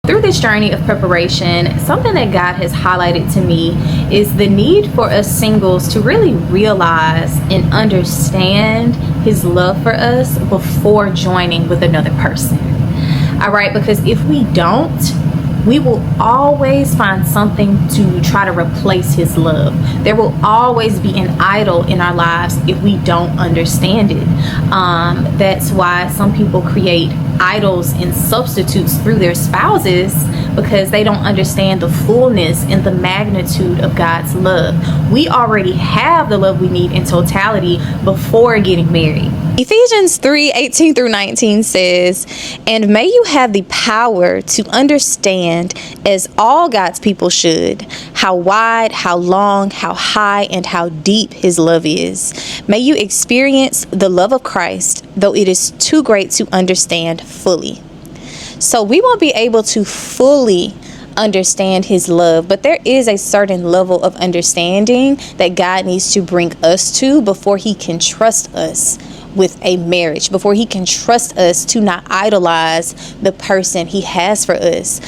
Through this journey of preparation, something that God has highlighted to me is the need for us singles to really realize and understand his love for us before joining with another person. All right, because if we don't, we will always find something to try to replace his love. There will always be an idol in our lives if we don't understand it. That's why some people create idols and substitutes through their spouses, because they don't understand the fullness and the magnitude of God's love. We already have the love we need in totality before getting married. Ephesians 3:18 through 19 says, "And may you have the power to understand, as all God's people should, how wide, how long, how high, and how deep his love is. May you experience the love of Christ, though it is too great to understand fully." So we won't be able to fully understand his love, but there is a certain level of understanding that God needs to bring us to before he can trust us with a marriage, before he can trust us to not idolize the person he has for us,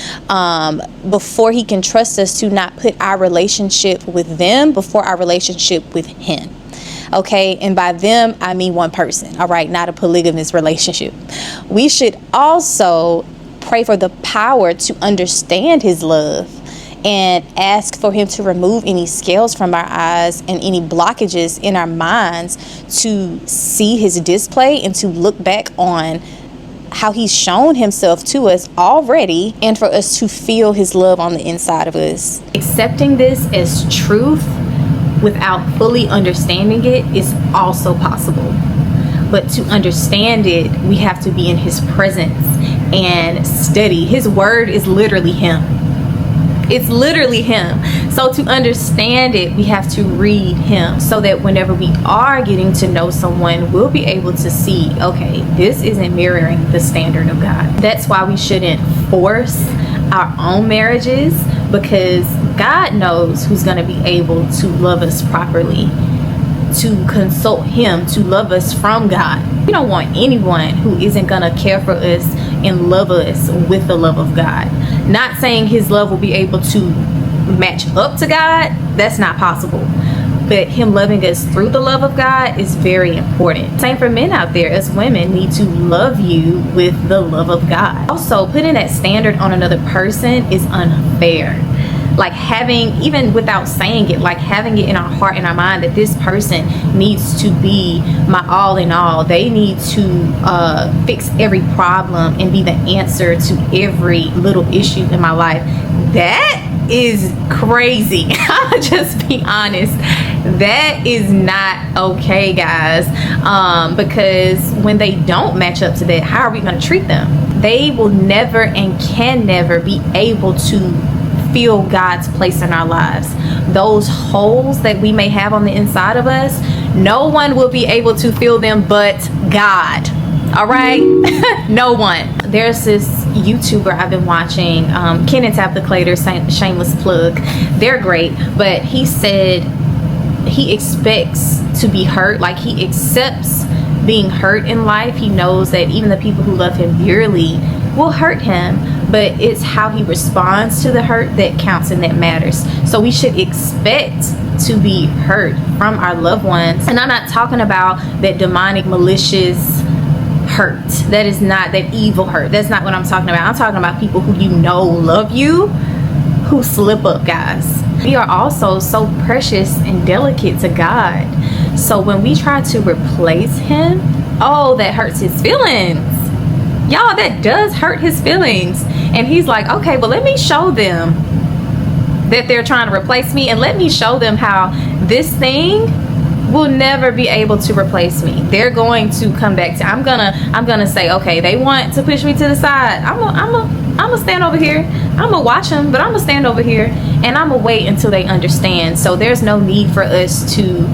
before he can trust us to not put our relationship with them before our relationship with him. Okay, and by them I mean one person, all right, not a polygamous relationship. We should also pray for the power to understand his love and ask for him to remove any scales from our eyes and any blockages in our minds to see his display and to look back on how he's shown himself to us already, and for us to feel his love on the inside of us. Accepting this as truth without fully understanding it is also possible. But to understand it, we have to be in his presence and study. His word is literally him. It's literally him. So to understand it, we have to read him, so that whenever we are getting to know someone, we'll be able to see, okay, this isn't mirroring the standard of God. That's why we shouldn't force our own marriages, because God knows who's going to be able to love us properly, to consult him, to love us from God. We don't want anyone who isn't going to care for us and love us with the love of God. Not saying his love will be able to match up to God. That's not possible. But him loving us through the love of God is very important. Same for men out there. Us women need to love you with the love of God. Also, putting that standard on another person is unfair. Like having, even without saying it, like having it in our heart and our mind that this person needs to be my all in all. They need to fix every problem and be the answer to every little issue in my life. That is crazy. I'll just be honest. That is not okay, guys. Because when they don't match up to that, how are we going to treat them? They will never and can never be able to feel God's place in our lives. Those holes that we may have on the inside of us, no one will be able to fill them but God. All right? No one. There's this YouTuber I've been watching, Ken and Tabitha Claytor, shameless plug. They're great, but he said he expects to be hurt. Like, he accepts being hurt in life. He knows that even the people who love him dearly will hurt him, but it's how he responds to the hurt that counts and that matters. So we should expect to be hurt from our loved ones. And I'm not talking about that demonic, malicious hurt. That is not that evil hurt. That's not what I'm talking about. I'm talking about people who you know love you, who slip up, guys. We are also so precious and delicate to God. So when we try to replace him, oh, that hurts his feelings. Y'all, that does hurt his feelings. And he's like, okay, well, let me show them that they're trying to replace me, and let me show them how this thing will never be able to replace me. They're going to come back to, I'm gonna say, okay, they want to push me to the side. I'm gonna stand over here. I'm gonna watch them, but I'm gonna stand over here and I'm gonna wait until they understand. So there's no need for us to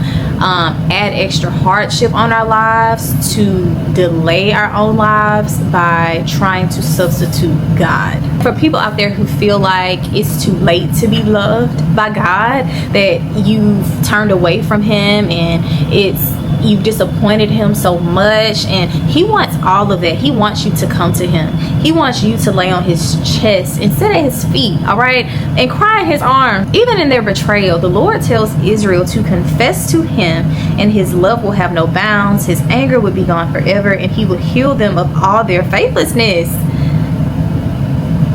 add extra hardship on our lives, to delay our own lives by trying to substitute God. For people out there who feel like it's too late to be loved by God, that you've turned away from him and it's you've disappointed him so much, and he wants all of that. He wants you to come to him. He wants you to lay on his chest and sit at his feet, all right, and cry in his arms. Even in their betrayal, the Lord tells Israel to confess to him, and his love will have no bounds. His anger would be gone forever, and he will heal them of all their faithlessness.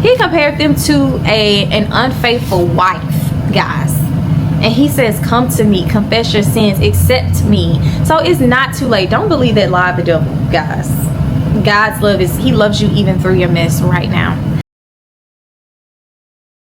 He compared them to an unfaithful wife, guys. And he says, come to me, confess your sins, accept me. So it's not too late. Don't believe that lie of the devil, guys. God's love he loves you even through your mess right now.